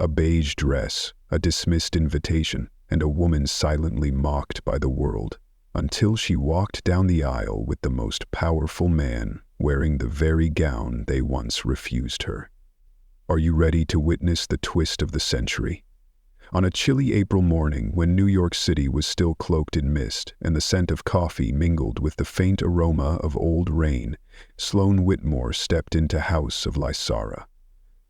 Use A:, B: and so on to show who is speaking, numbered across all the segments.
A: A beige dress, a dismissed invitation, and a woman silently mocked by the world, until she walked down the aisle with the most powerful man wearing the very gown they once refused her. Are you ready to witness the twist of the century? On a chilly April morning when New York City was still cloaked in mist and the scent of coffee mingled with the faint aroma of old rain, Sloan Whitmore stepped into House of Lysara,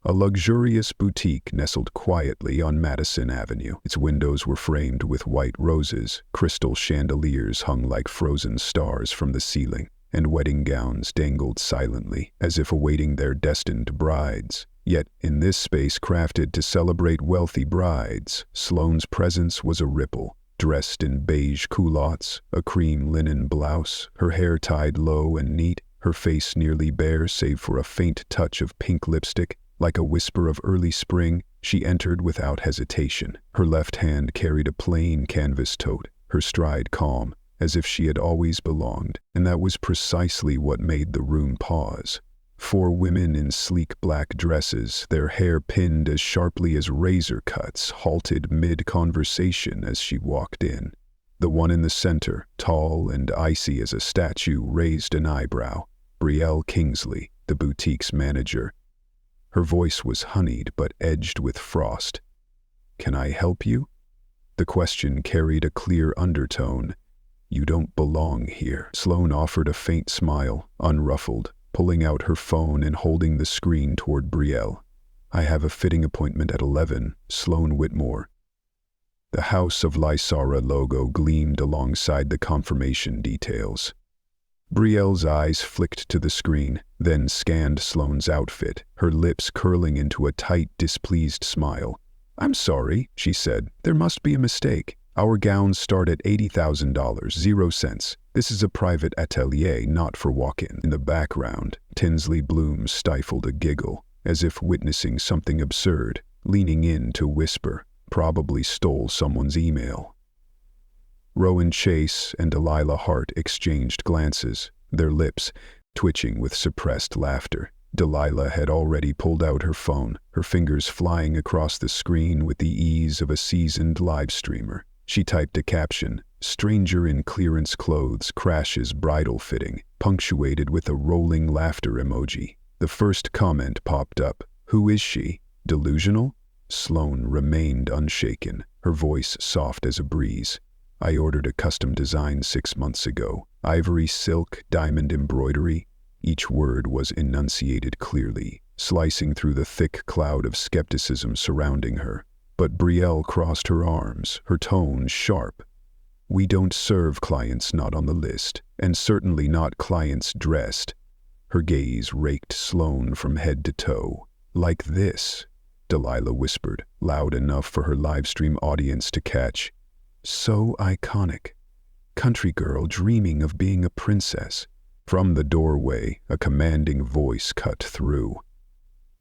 A: a luxurious boutique nestled quietly on Madison Avenue. Its windows were framed with white roses, crystal chandeliers hung like frozen stars from the ceiling, and wedding gowns dangled silently as if awaiting their destined brides. Yet, in this space crafted to celebrate wealthy brides, Sloan's presence was a ripple. Dressed in beige culottes, a cream linen blouse, her hair tied low and neat, her face nearly bare save for a faint touch of pink lipstick, like a whisper of early spring, she entered without hesitation. Her left hand carried a plain canvas tote, her stride calm, as if she had always belonged, and that was precisely what made the room pause. 4 women in sleek black dresses, their hair pinned as sharply as razor cuts, halted mid-conversation as she walked in. The one in the center, tall and icy as a statue, raised an eyebrow. Brielle Kingsley, the boutique's manager. Her voice was honeyed but edged with frost. "Can I help you?" The question carried a clear undertone. "You don't belong here." Sloan offered a faint smile, unruffled, pulling out her phone and holding the screen toward Brielle. "I have a fitting appointment at 11, Sloan Whitmore." The House of Lysara logo gleamed alongside the confirmation details. Brielle's eyes flicked to the screen, then scanned Sloan's outfit, her lips curling into a tight, displeased smile. "I'm sorry," she said. "There must be a mistake. Our gowns start at $80,000, 0 cents. This is a private atelier, not for walk-in." In the background, Tinsley Bloom stifled a giggle, as if witnessing something absurd, leaning in to whisper, "Probably stole someone's email." Rowan Chase and Delilah Hart exchanged glances, their lips twitching with suppressed laughter. Delilah had already pulled out her phone, her fingers flying across the screen with the ease of a seasoned live streamer. She typed a caption, "Stranger in clearance clothes crashes bridal fitting," punctuated with a rolling laughter emoji. The first comment popped up. "Who is she? Delusional?" Sloan remained unshaken, her voice soft as a breeze. "I ordered a custom design 6 months ago. Ivory silk, diamond embroidery." Each word was enunciated clearly, slicing through the thick cloud of skepticism surrounding her. But Brielle crossed her arms, her tone sharp. "We don't serve clients not on the list, and certainly not clients dressed." Her gaze raked Sloan from head to toe. "Like this," Delilah whispered, loud enough for her livestream audience to catch. "So iconic. Country girl dreaming of being a princess." From the doorway, a commanding voice cut through.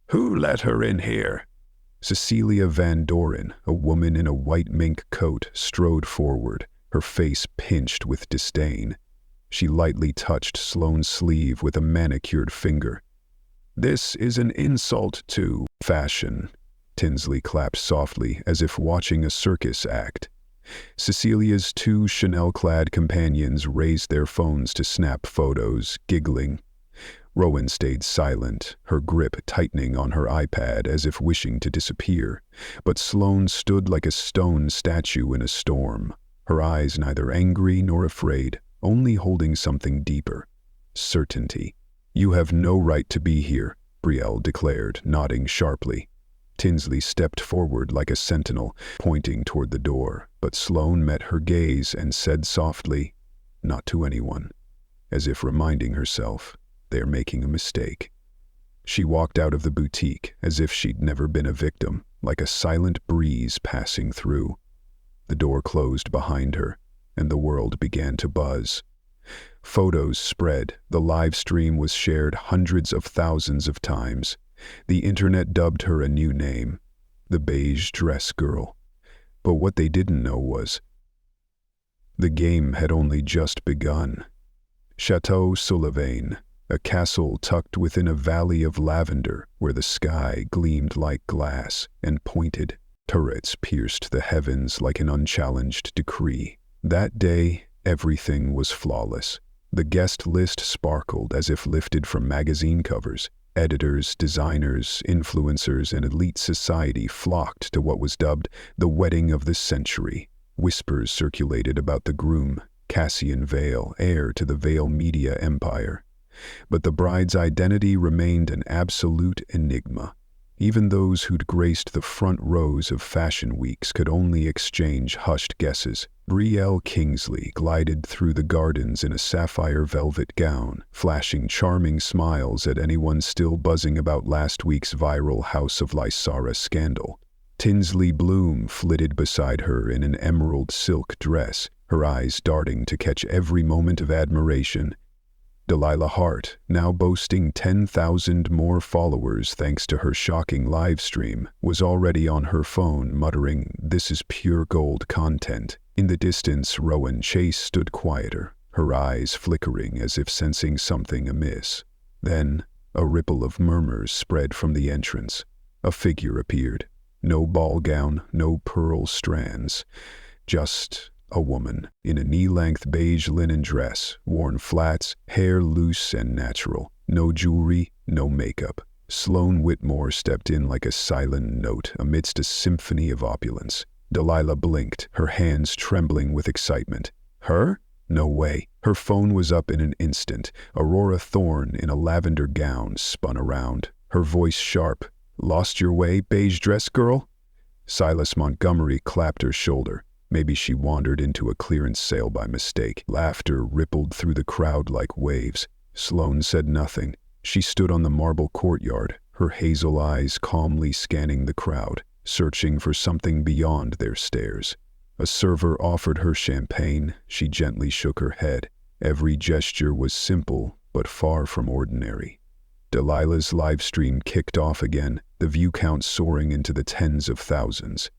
A: "Who let her in here?" Cecilia Van Doren, a woman in a white mink coat, strode forward, her face pinched with disdain. She lightly touched Sloan's sleeve with a manicured finger. "This is an insult to fashion." Tinsley clapped softly, as if watching a circus act. Cecilia's 2 Chanel-clad companions raised their phones to snap photos, giggling. Rowan stayed silent, her grip tightening on her iPad as if wishing to disappear. But Sloan stood like a stone statue in a storm, her eyes neither angry nor afraid, only holding something deeper. Certainty. "You have no right to be here," Brielle declared, nodding sharply. Tinsley stepped forward like a sentinel, pointing toward the door, but Sloan met her gaze and said softly, "Not to anyone," as if reminding herself, "They're making a mistake." She walked out of the boutique as if she'd never been a victim, like a silent breeze passing through. The door closed behind her, and the world began to buzz. Photos spread, the live stream was shared hundreds of thousands of times. The internet dubbed her a new name, the beige dress girl. But what they didn't know was, the game had only just begun. Chateau Sullivan, a castle tucked within a valley of lavender where the sky gleamed like glass and pointed turrets pierced the heavens like an unchallenged decree. That day, everything was flawless. The guest list sparkled as if lifted from magazine covers. Editors, designers, influencers, and elite society flocked to what was dubbed the wedding of the century. Whispers circulated about the groom, Cassian Vale, heir to the Vale media empire. But the bride's identity remained an absolute enigma. Even those who'd graced the front rows of fashion weeks could only exchange hushed guesses. Bridal Kingsley glided through the gardens in a sapphire velvet gown, flashing charming smiles at anyone still buzzing about last week's viral House of Lysara scandal. Tinsley Bloom flitted beside her in an emerald silk dress, her eyes darting to catch every moment of admiration. Delilah Hart, now boasting 10,000 more followers thanks to her shocking livestream, was already on her phone muttering, "This is pure gold content." In the distance, Rowan Chase stood quieter, her eyes flickering as if sensing something amiss. Then, a ripple of murmurs spread from the entrance. A figure appeared. No ball gown, no pearl strands. Just a woman, in a knee-length beige linen dress, worn flats, hair loose and natural. No jewelry, no makeup. Sloan Whitmore stepped in like a silent note amidst a symphony of opulence. Delilah blinked, her hands trembling with excitement. Her? No way. Her phone was up in an instant. Aurora Thorne, in a lavender gown, spun around, her voice sharp. "Lost your way, beige dress girl?" Silas Montgomery clapped her shoulder. Maybe she wandered into a clearance sale by mistake. Laughter rippled through the crowd like waves. Sloan said nothing. She stood on the marble courtyard, her hazel eyes calmly scanning the crowd, searching for something beyond their stares. A server offered her champagne. She gently shook her head. Every gesture was simple, but far from ordinary. Delilah's livestream kicked off again, the view count soaring into the tens of thousands.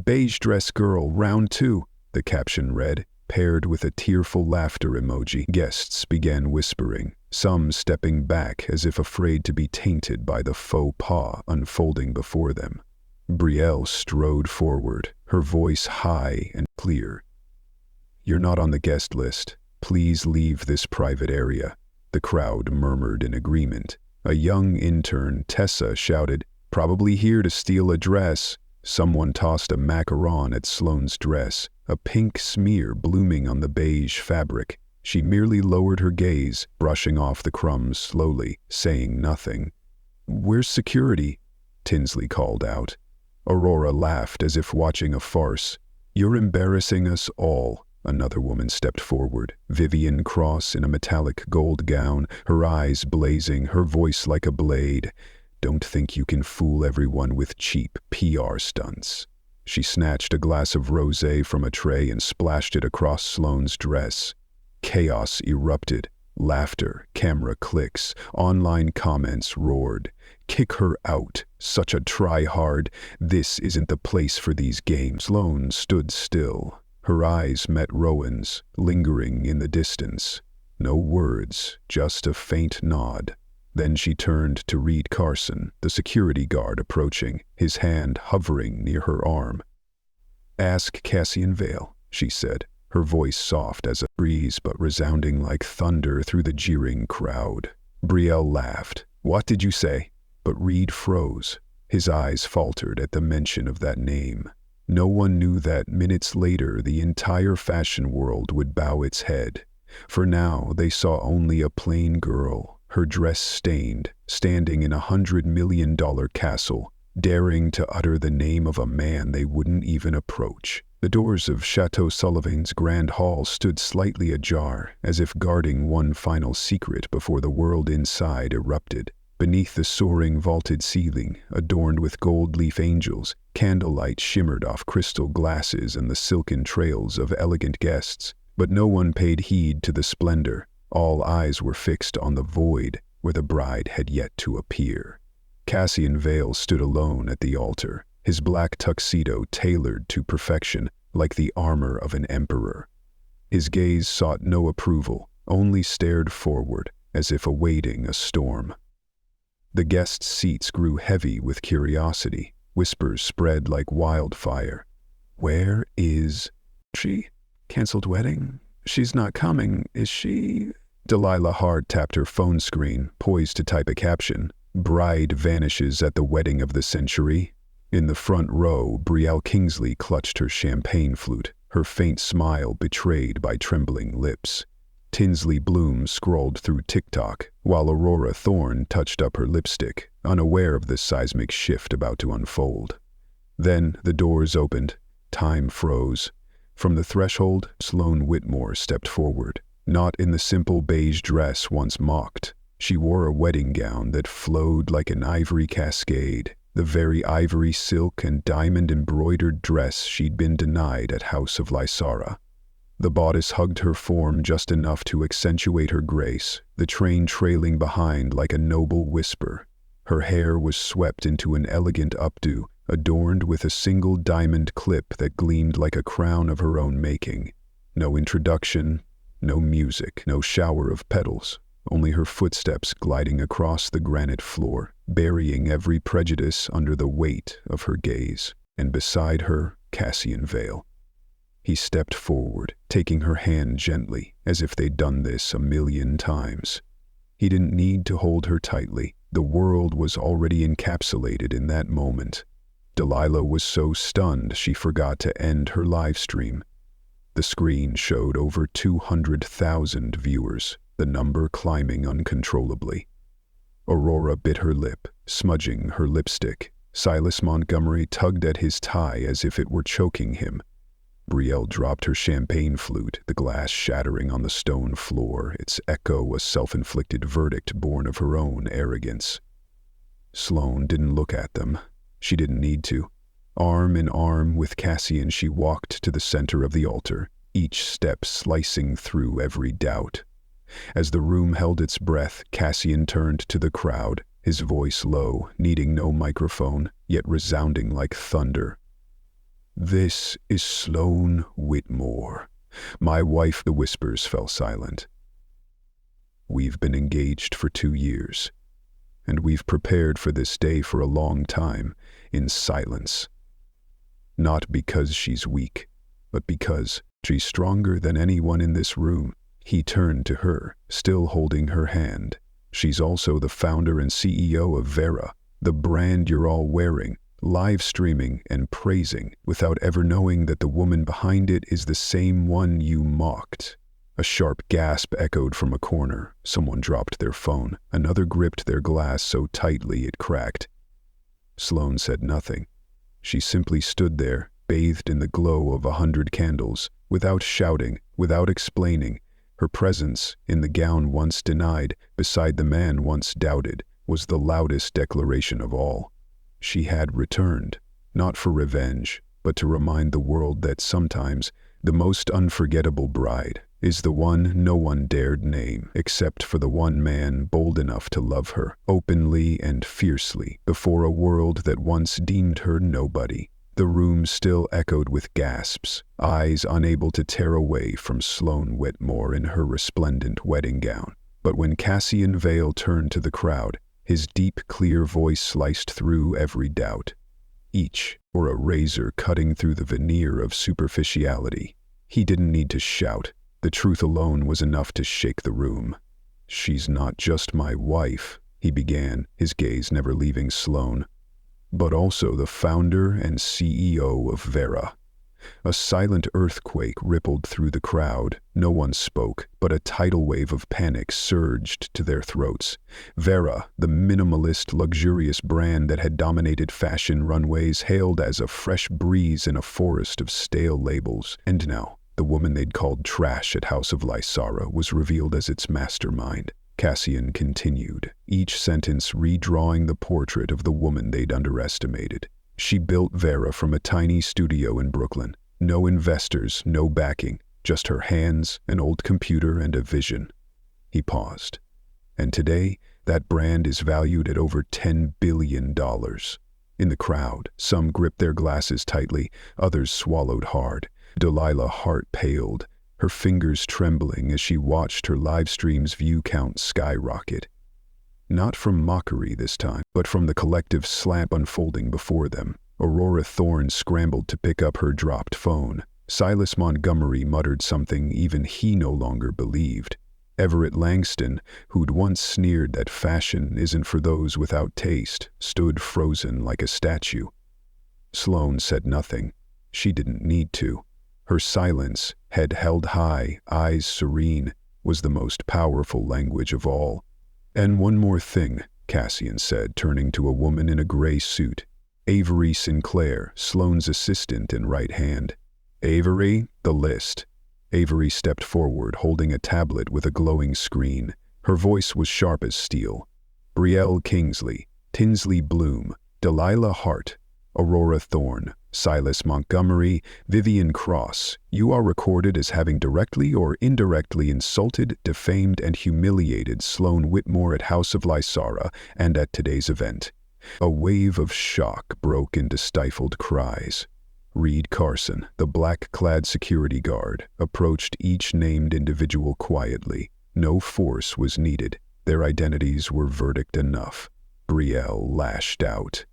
A: "Beige dress girl, round 2, the caption read, paired with a tearful laughter emoji. Guests began whispering, some stepping back as if afraid to be tainted by the faux pas unfolding before them. Brielle strode forward, her voice high and clear. "You're not on the guest list. Please leave this private area." The crowd murmured in agreement. A young intern, Tessa, shouted, "Probably here to steal a dress." Someone tossed a macaron at Sloane's dress, a pink smear blooming on the beige fabric. She merely lowered her gaze, brushing off the crumbs slowly, saying nothing. "Where's security?" Tinsley called out. Aurora laughed as if watching a farce. "You're embarrassing us all." Another woman stepped forward, Vivian Cross in a metallic gold gown, her eyes blazing, her voice like a blade. "Don't think you can fool everyone with cheap PR stunts." She snatched a glass of rosé from a tray and splashed it across Sloane's dress. Chaos erupted. Laughter, camera clicks, online comments roared. "Kick her out. Such a try-hard. This isn't the place for these games." Sloane stood still. Her eyes met Rowan's, lingering in the distance. No words, just a faint nod. Then she turned to Reed Carson, the security guard approaching, his hand hovering near her arm. "Ask Cassian Vale," she said, her voice soft as a breeze but resounding like thunder through the jeering crowd. Brielle laughed. "What did you say?" But Reed froze. His eyes faltered at the mention of that name. No one knew that minutes later the entire fashion world would bow its head. For now they saw only a plain girl, her dress stained, standing in $100 million castle, daring to utter the name of a man they wouldn't even approach. The doors of Chateau Sullivan's grand hall stood slightly ajar, as if guarding one final secret before the world inside erupted. Beneath the soaring vaulted ceiling, adorned with gold leaf angels, candlelight shimmered off crystal glasses and the silken trails of elegant guests. But no one paid heed to the splendor. All eyes were fixed on the void, where the bride had yet to appear. Cassian Vale stood alone at the altar, his black tuxedo tailored to perfection, like the armor of an emperor. His gaze sought no approval, only stared forward, as if awaiting a storm. The guests' seats grew heavy with curiosity. Whispers spread like wildfire. "Where is she? Cancelled wedding? She's not coming, is she?" Delilah hard tapped her phone screen, poised to type a caption. "Bride vanishes at the wedding of the century." In the front row, Brielle Kingsley clutched her champagne flute, her faint smile betrayed by trembling lips. Tinsley Bloom scrolled through TikTok, while Aurora Thorne touched up her lipstick, unaware of the seismic shift about to unfold. Then the doors opened. Time froze. From the threshold, Sloan Whitmore stepped forward, not in the simple beige dress once mocked. She wore a wedding gown that flowed like an ivory cascade, the very ivory silk and diamond-embroidered dress she'd been denied at House of Lysara. The bodice hugged her form just enough to accentuate her grace, the train trailing behind like a noble whisper. Her hair was swept into an elegant updo, adorned with a single diamond clip that gleamed like a crown of her own making. No introduction, no music, no shower of petals, only her footsteps gliding across the granite floor, burying every prejudice under the weight of her gaze. And beside her, Cassian Vale. He stepped forward, taking her hand gently, as if they'd done this 1,000,000 times. He didn't need to hold her tightly. The world was already encapsulated in that moment. Delilah was so stunned she forgot to end her live stream. The screen showed over 200,000 viewers, the number climbing uncontrollably. Aurora bit her lip, smudging her lipstick. Silas Montgomery tugged at his tie as if it were choking him. Brielle dropped her champagne flute, the glass shattering on the stone floor, its echo a self-inflicted verdict born of her own arrogance. Sloan didn't look at them. She didn't need to. Arm in arm with Cassian, she walked to the center of the altar, each step slicing through every doubt. As the room held its breath, Cassian turned to the crowd, his voice low, needing no microphone, yet resounding like thunder. "This is Sloan Whitmore. My wife." The whispers fell silent. "We've been engaged for 2 years, and we've prepared for this day for a long time, in silence. Not because she's weak, but because she's stronger than anyone in this room." He turned to her, still holding her hand. "She's also the founder and CEO of Vera, the brand you're all wearing, live streaming and praising, without ever knowing that the woman behind it is the same one you mocked." A sharp gasp echoed from a corner. Someone dropped their phone. Another gripped their glass so tightly it cracked. Sloan said nothing. She simply stood there, bathed in the glow of 100 candles, without shouting, without explaining. Her presence, in the gown once denied, beside the man once doubted, was the loudest declaration of all. She had returned, not for revenge, but to remind the world that sometimes the most unforgettable bride is the one no one dared name, except for the one man bold enough to love her, openly and fiercely, before a world that once deemed her nobody. The room still echoed with gasps, eyes unable to tear away from Sloan Whitmore in her resplendent wedding gown. But when Cassian Vale turned to the crowd, his deep, clear voice sliced through every doubt. Each were a razor cutting through the veneer of superficiality. He didn't need to shout. The truth alone was enough to shake the room. "She's not just my wife," he began, his gaze never leaving Sloan, "but also the founder and CEO of Vera." A silent earthquake rippled through the crowd. No one spoke, but a tidal wave of panic surged to their throats. Vera, the minimalist, luxurious brand that had dominated fashion runways, hailed as a fresh breeze in a forest of stale labels. And now, the woman they'd called trash at House of Lysara was revealed as its mastermind. Cassian continued, each sentence redrawing the portrait of the woman they'd underestimated. She built Vera from a tiny studio in Brooklyn. No investors, no backing, just her hands, an old computer, and a vision. He paused. And today, that brand is valued at over $10 billion. In the crowd, some gripped their glasses tightly, others swallowed hard. Delilah's heart paled. her fingers trembling as she watched her livestream's view count skyrocket. Not from Mockery this time, but from the collective slap unfolding before them. Aurora Thorne scrambled to pick up her dropped phone. Silas Montgomery muttered something even he no longer believed. Everett Langston, who'd once sneered that fashion isn't for those without taste, stood frozen like a statue. Sloan said nothing. She didn't need to. Her silence, head held high, eyes serene, was the most powerful language of all. "And one more thing," Cassian said, turning to a woman in a gray suit. Avery Sinclair, Sloan's assistant and right hand. "Avery, the list." Avery stepped forward, holding a tablet with a glowing screen. Her voice was sharp as steel. "Brielle Kingsley, Tinsley Bloom, Delilah Hart, Aurora Thorne, Silas Montgomery, Vivian Cross, you are recorded as having directly or indirectly insulted, defamed, and humiliated Sloan Whitmore at House of Lysara and at today's event." A wave of shock broke into stifled cries. Reed Carson, the black-clad security guard, approached each named individual quietly. No force was needed. Their identities were verdict enough. Brielle lashed out.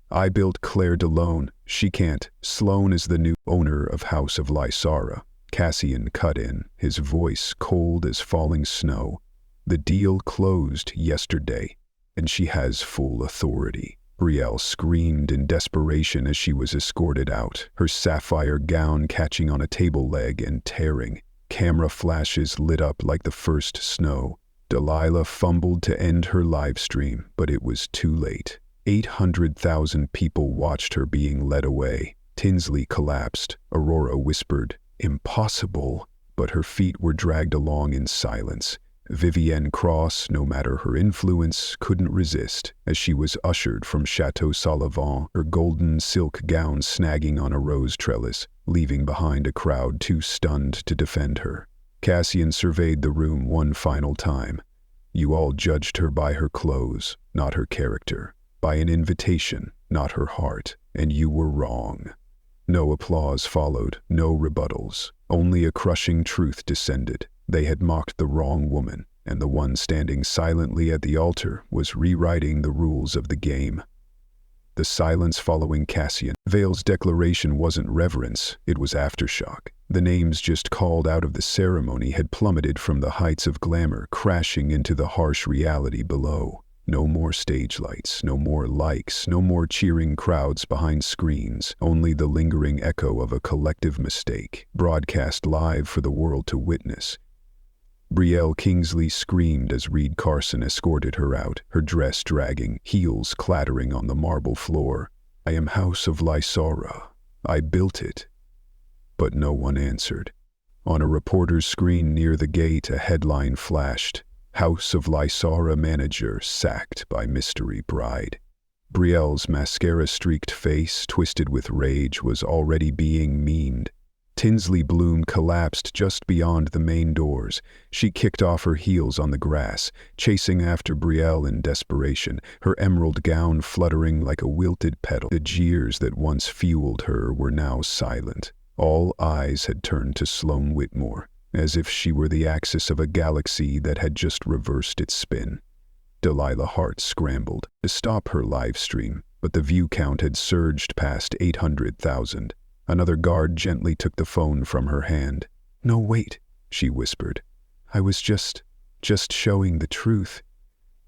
A: "I built Claire DeLone. She can't. Sloan is the new owner of House of Lysara." Cassian cut in, his voice cold as falling snow. "The deal closed yesterday, and she has full authority." Brielle screamed in desperation as she was escorted out, her sapphire gown catching on a table leg and tearing. Camera flashes lit up like the first snow. Delilah fumbled to end her live stream, but it was too late. 800,000 people watched her being led away. Tinsley collapsed. Aurora whispered, "Impossible," but her feet were dragged along in silence. Vivienne Cross, no matter her influence, couldn't resist as she was ushered from Chateau Sullivan, her golden silk gown snagging on a rose trellis, leaving behind a crowd too stunned to defend her. Cassian surveyed the room one final time. "You all judged her by her clothes, not her character. By an invitation, not her heart, and you were wrong." No applause followed, no rebuttals. Only a crushing truth descended. They had mocked the wrong woman, and the one standing silently at the altar was rewriting the rules of the game. The silence following Cassian Vale's declaration wasn't reverence, it was aftershock. The names just called out of the ceremony had plummeted from the heights of glamour, crashing into the harsh reality below. No more stage lights, no more likes, no more cheering crowds behind screens, only the lingering echo of a collective mistake, broadcast live for the world to witness. Brielle Kingsley screamed as Reed Carson escorted her out, her dress dragging, heels clattering on the marble floor. "I am House of Lysara. I built it." But no one answered. On a reporter's screen near the gate, a headline flashed: "House of Lysara manager sacked by mystery bride." Brielle's mascara-streaked face, twisted with rage, was already being memed. Tinsley Bloom collapsed just beyond the main doors. She kicked off her heels on the grass, chasing after Brielle in desperation, her emerald gown fluttering like a wilted petal. The jeers that once fueled her were now silent. All eyes had turned to Sloan Whitmore, as if she were the axis of a galaxy that had just reversed its spin. Delilah Hart scrambled to stop her live stream, but the view count had surged past 800,000. Another guard gently took the phone from her hand. "No, wait," she whispered. "I was just showing the truth."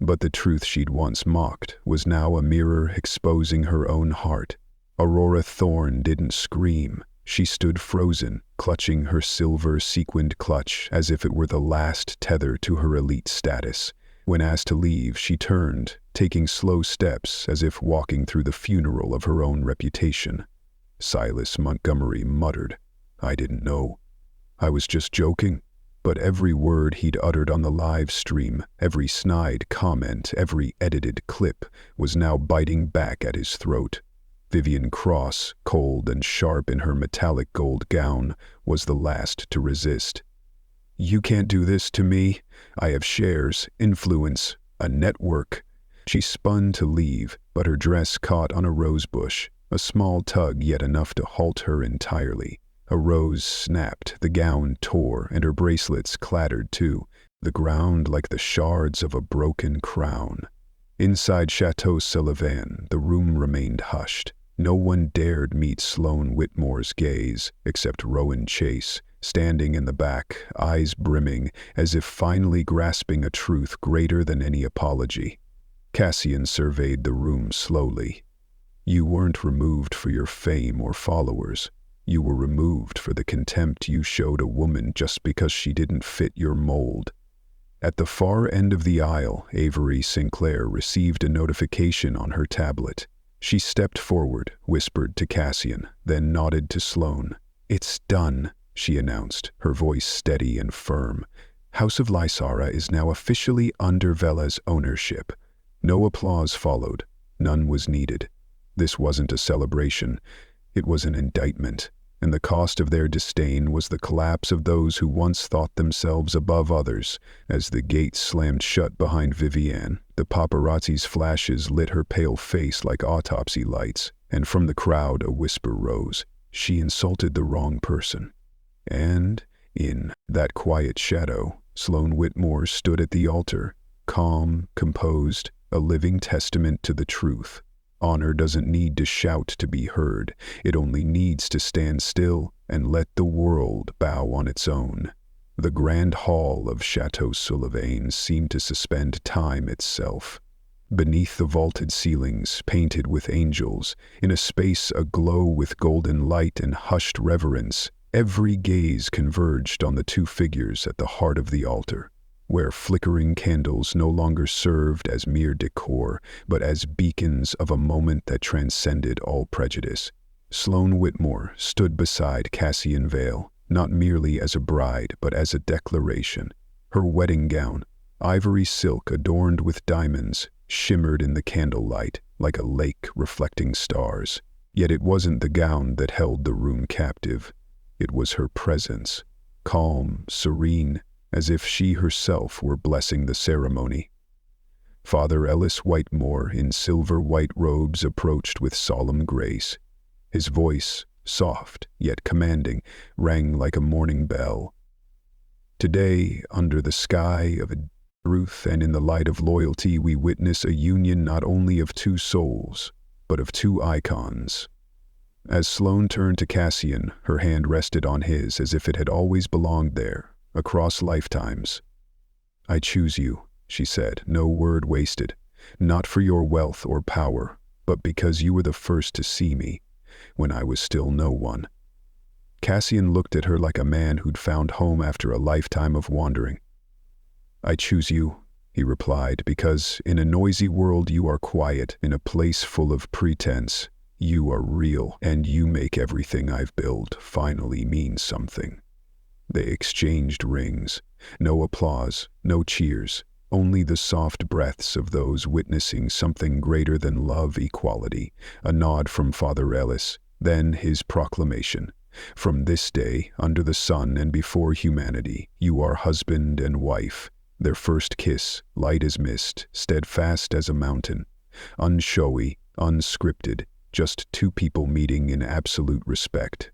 A: But the truth she'd once mocked was now a mirror exposing her own heart. Aurora Thorne didn't scream. She stood frozen, clutching her silver sequined clutch as if it were the last tether to her elite status. When asked to leave, she turned, taking slow steps as if walking through the funeral of her own reputation. Silas Montgomery muttered, "I didn't know. I was just joking." But every word he'd uttered on the live stream, every snide comment, every edited clip, was now biting back at his throat. Vivian Cross, cold and sharp in her metallic gold gown, was the last to resist. "You can't do this to me. I have shares, influence, a network." She spun to leave, but her dress caught on a rosebush, a small tug yet enough to halt her entirely. A rose snapped, the gown tore, and her bracelets clattered too, the ground like the shards of a broken crown. Inside Chateau Sullivan, the room remained hushed. No one dared meet Sloan Whitmore's gaze, except Rowan Chase, standing in the back, eyes brimming, as if finally grasping a truth greater than any apology. Cassian surveyed the room slowly. You weren't removed for your fame or followers. You were removed for the contempt you showed a woman just because she didn't fit your mold. At the far end of the aisle, Avery Sinclair received a notification on her tablet. She stepped forward, whispered to Cassian, then nodded to Sloan. "It's done," she announced, her voice steady and firm. "House of Lysara is now officially under Vela's ownership." No applause followed. None was needed. This wasn't a celebration. It was an indictment, and the cost of their disdain was the collapse of those who once thought themselves above others. As the gates slammed shut behind Vivienne, the paparazzi's flashes lit her pale face like autopsy lights, and from the crowd a whisper rose. She insulted the wrong person. And, in that quiet shadow, Sloan Whitmore stood at the altar, calm, composed, a living testament to the truth. Honor doesn't need to shout to be heard. It only needs to stand still and let the world bow on its own. The grand hall of Chateau Sullivan seemed to suspend time itself. Beneath the vaulted ceilings, painted with angels, in a space aglow with golden light and hushed reverence, every gaze converged on the two figures at the heart of the altar, where flickering candles no longer served as mere decor, but as beacons of a moment that transcended all prejudice. Sloan Whitmore stood beside Cassian Vale, not merely as a bride, but as a declaration. Her wedding gown, ivory silk adorned with diamonds, shimmered in the candlelight like a lake reflecting stars. Yet it wasn't the gown that held the room captive. It was her presence, calm, serene, as if she herself were blessing the ceremony. Father Ellis Whitmore, in silver-white robes, approached with solemn grace. His voice, soft yet commanding, rang like a morning bell. Today, under the sky of truth and in the light of loyalty, we witness a union not only of two souls, but of two icons. As Sloan turned to Cassian, her hand rested on his as if it had always belonged there, across lifetimes. "I choose you," she said, no word wasted, "not for your wealth or power, but because you were the first to see me, when I was still no one." Cassian looked at her like a man who'd found home after a lifetime of wandering. "I choose you," he replied, "because in a noisy world you are quiet, in a place full of pretense. You are real, and you make everything I've built finally mean something." They exchanged rings. No applause, no cheers, only the soft breaths of those witnessing something greater than love equality. A nod from Father Ellis, then his proclamation. "From this day, under the sun and before humanity, you are husband and wife." Their first kiss, light as mist, steadfast as a mountain. Unshowy, unscripted, just two people meeting in absolute respect.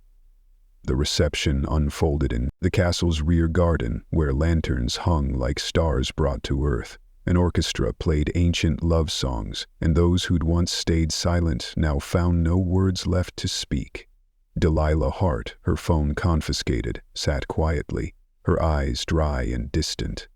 A: The reception unfolded in the castle's rear garden, where lanterns hung like stars brought to earth. An orchestra played ancient love songs, and those who'd once stayed silent now found no words left to speak. Delilah Hart, her phone confiscated, sat quietly, her eyes dry and distant.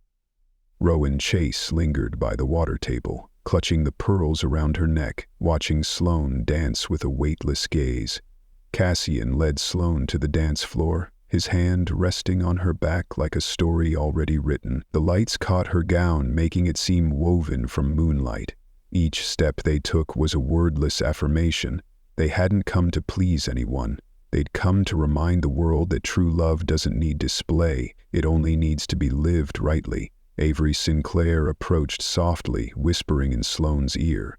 A: Rowan Chase lingered by the water table, clutching the pearls around her neck, watching Sloan dance with a weightless gaze. Cassian led Sloan to the dance floor, his hand resting on her back like a story already written. The lights caught her gown, making it seem woven from moonlight. Each step they took was a wordless affirmation. They hadn't come to please anyone. They'd come to remind the world that true love doesn't need display, it only needs to be lived rightly. Avery Sinclair approached softly, whispering in Sloan's ear.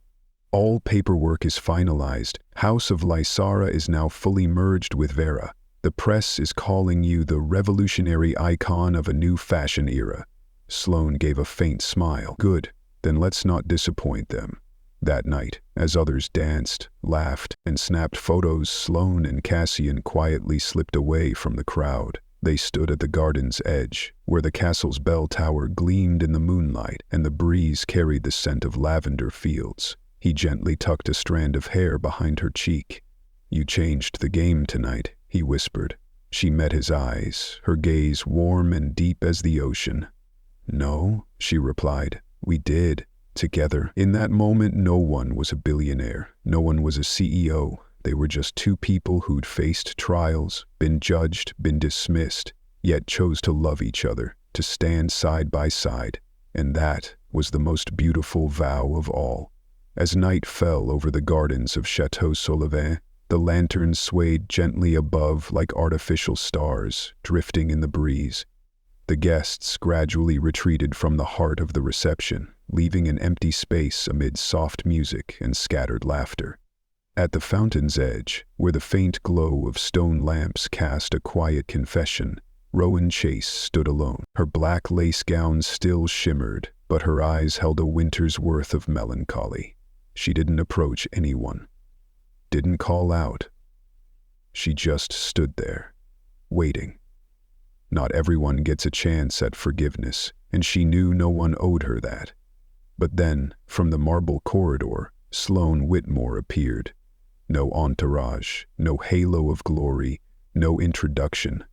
A: "All paperwork is finalized. House of Lysara is now fully merged with Vera. The press is calling you the revolutionary icon of a new fashion era." Sloan gave a faint smile. "Good, then let's not disappoint them." That night, as others danced, laughed, and snapped photos, Sloan and Cassian quietly slipped away from the crowd. They stood at the garden's edge, where the castle's bell tower gleamed in the moonlight and the breeze carried the scent of lavender fields. He gently tucked a strand of hair behind her cheek. "You changed the game tonight," he whispered. She met his eyes, her gaze warm and deep as the ocean. "No," she replied. "We did. Together." In that moment, no one was a billionaire. No one was a CEO. They were just two people who'd faced trials, been judged, been dismissed, yet chose to love each other, to stand side by side. And that was the most beautiful vow of all. As night fell over the gardens of Chateau Solivain, the lanterns swayed gently above like artificial stars, drifting in the breeze. The guests gradually retreated from the heart of the reception, leaving an empty space amid soft music and scattered laughter. At the fountain's edge, where the faint glow of stone lamps cast a quiet confession, Rowan Chase stood alone. Her black lace gown still shimmered, but her eyes held a winter's worth of melancholy. She didn't approach anyone, didn't call out. She just stood there, waiting. Not everyone gets a chance at forgiveness, and she knew no one owed her that. But then, from the marble corridor, Sloan Whitmore appeared. No entourage, no halo of glory, no introduction.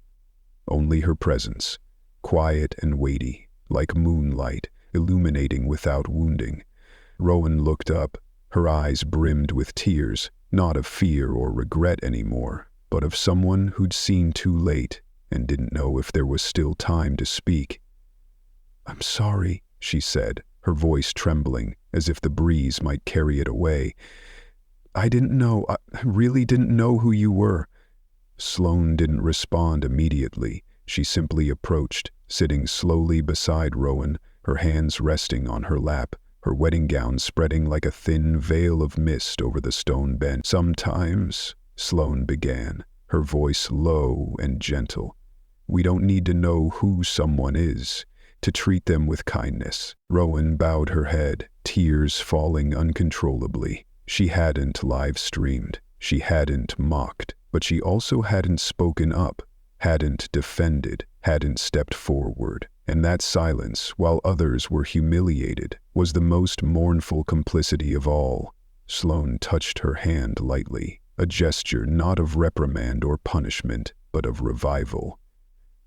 A: Only her presence, quiet and weighty, like moonlight, illuminating without wounding. Rowan looked up, her eyes brimmed with tears, not of fear or regret anymore, but of someone who'd seen too late and didn't know if there was still time to speak. "I'm sorry," she said, her voice trembling, as if the breeze might carry it away. I really didn't know who you were." Sloan didn't respond immediately. She simply approached, sitting slowly beside Rowan, her hands resting on her lap, her wedding gown spreading like a thin veil of mist over the stone bench. "Sometimes," Sloan began, her voice low and gentle, "we don't need to know who someone is to treat them with kindness." Rowan bowed her head, tears falling uncontrollably. She hadn't live-streamed, she hadn't mocked, but she also hadn't spoken up, hadn't defended, hadn't stepped forward. And that silence, while others were humiliated, was the most mournful complicity of all. Sloan touched her hand lightly, a gesture not of reprimand or punishment, but of revival.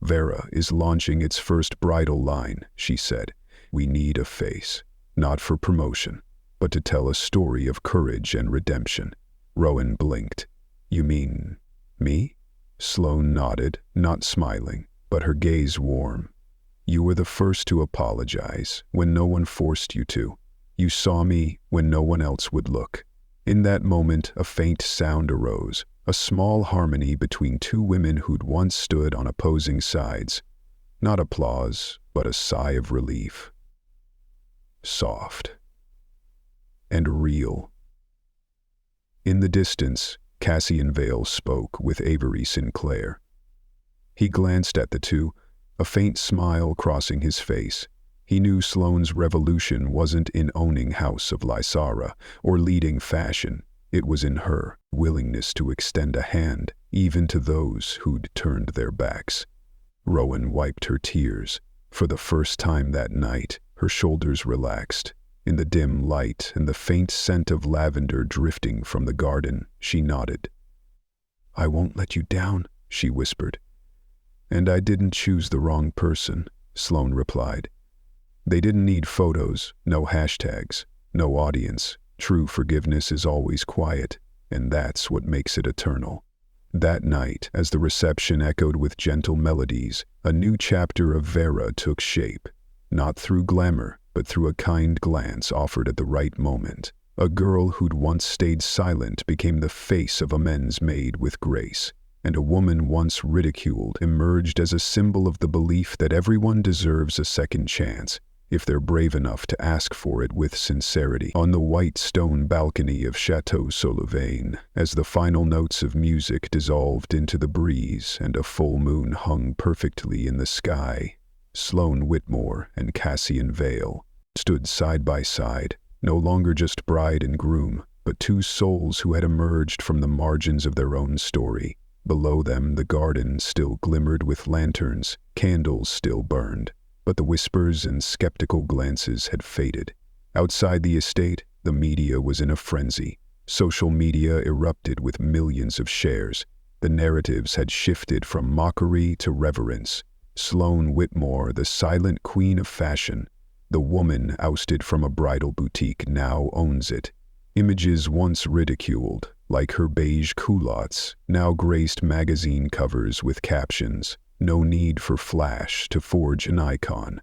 A: "Vera is launching its first bridal line," she said. "We need a face, not for promotion, but to tell a story of courage and redemption." Rowan blinked. "You mean me?" Sloan nodded, not smiling, but her gaze warm. "You were the first to apologize when no one forced you to. You saw me when no one else would look." In that moment, a faint sound arose, a small harmony between two women who'd once stood on opposing sides. Not applause, but a sigh of relief. Soft. And real. In the distance, Cassian Vale spoke with Avery Sinclair. He glanced at the two, a faint smile crossing his face. He knew Sloan's revolution wasn't in owning House of Lysara or leading fashion. It was in her willingness to extend a hand, even to those who'd turned their backs. Rowan wiped her tears. For the first time that night, her shoulders relaxed. In the dim light and the faint scent of lavender drifting from the garden, she nodded. "I won't let you down," she whispered. "And I didn't choose the wrong person," Sloan replied. They didn't need photos, no hashtags, no audience. True forgiveness is always quiet, and that's what makes it eternal. That night, as the reception echoed with gentle melodies, a new chapter of Vera took shape, not through glamour, but through a kind glance offered at the right moment. A girl who'd once stayed silent became the face of amends made with grace, and a woman once ridiculed emerged as a symbol of the belief that everyone deserves a second chance, if they're brave enough to ask for it with sincerity. On the white stone balcony of Chateau Solivain, as the final notes of music dissolved into the breeze and a full moon hung perfectly in the sky, Sloan Whitmore and Cassian Vale stood side by side, no longer just bride and groom, but two souls who had emerged from the margins of their own story. Below them, the garden still glimmered with lanterns, candles still burned, but the whispers and skeptical glances had faded. Outside the estate, the media was in a frenzy. Social media erupted with millions of shares. The narratives had shifted from mockery to reverence. Sloan Whitmore, the silent queen of fashion, the woman ousted from a bridal boutique, now owns it. Images once ridiculed, like her beige culottes, now graced magazine covers with captions, "No need for flash to forge an icon."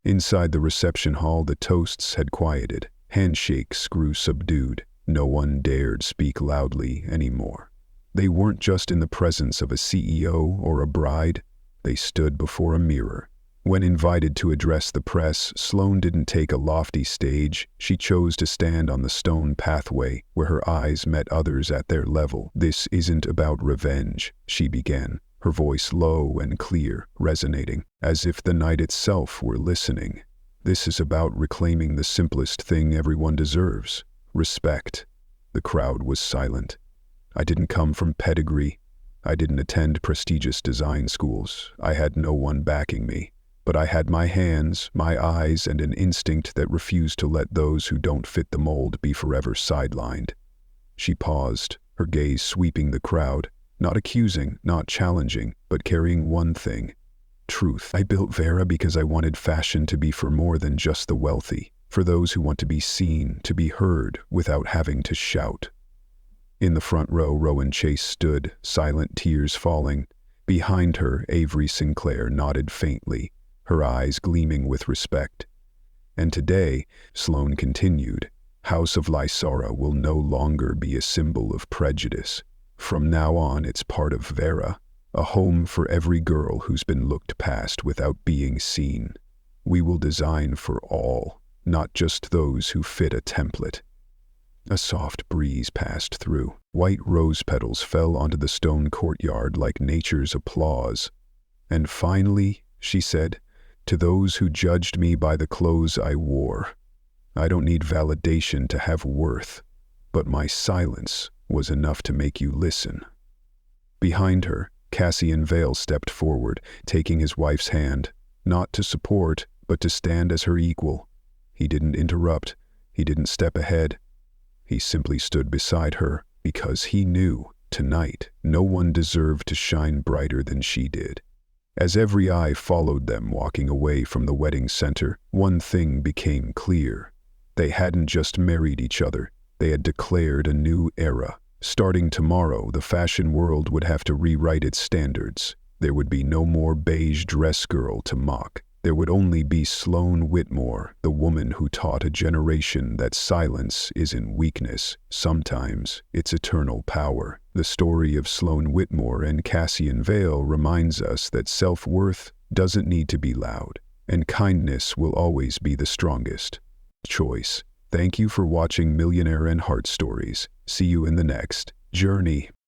A: Inside the reception hall, the toasts had quieted. Handshakes grew subdued. No one dared speak loudly anymore. They weren't just in the presence of a CEO or a bride. They stood before a mirror. When invited to address the press, Sloan didn't take a lofty stage. She chose to stand on the stone pathway where her eyes met others at their level. "This isn't about revenge," she began, her voice low and clear, resonating, as if the night itself were listening. "This is about reclaiming the simplest thing everyone deserves: respect." The crowd was silent. "I didn't come from pedigree. I didn't attend prestigious design schools. I had no one backing me. But I had my hands, my eyes, and an instinct that refused to let those who don't fit the mold be forever sidelined." She paused, her gaze sweeping the crowd, not accusing, not challenging, but carrying one thing: truth. "I built Vera because I wanted fashion to be for more than just the wealthy, for those who want to be seen, to be heard, without having to shout." In the front row, Rowan Chase stood, silent, tears falling. Behind her, Avery Sinclair nodded faintly, her eyes gleaming with respect. "And today," Sloan continued, "House of Lysara will no longer be a symbol of prejudice. From now on, it's part of Vera, a home for every girl who's been looked past without being seen. We will design for all, not just those who fit a template." A soft breeze passed through. White rose petals fell onto the stone courtyard like nature's applause. "And finally," she said, "to those who judged me by the clothes I wore, I don't need validation to have worth, but my silence was enough to make you listen." Behind her, Cassian Vale stepped forward, taking his wife's hand, not to support, but to stand as her equal. He didn't interrupt. He didn't step ahead. He simply stood beside her, because he knew, tonight, no one deserved to shine brighter than she did. As every eye followed them walking away from the wedding center, one thing became clear. They hadn't just married each other, they had declared a new era. Starting tomorrow, the fashion world would have to rewrite its standards. There would be no more beige dress girl to mock. There would only be Sloan Whitmore, the woman who taught a generation that silence isn't weakness. Sometimes it's eternal power. The story of Sloan Whitmore and Cassian Vale reminds us that self-worth doesn't need to be loud, and kindness will always be the strongest choice. Thank you for watching Millionaire and Heart Stories. See you in the next journey.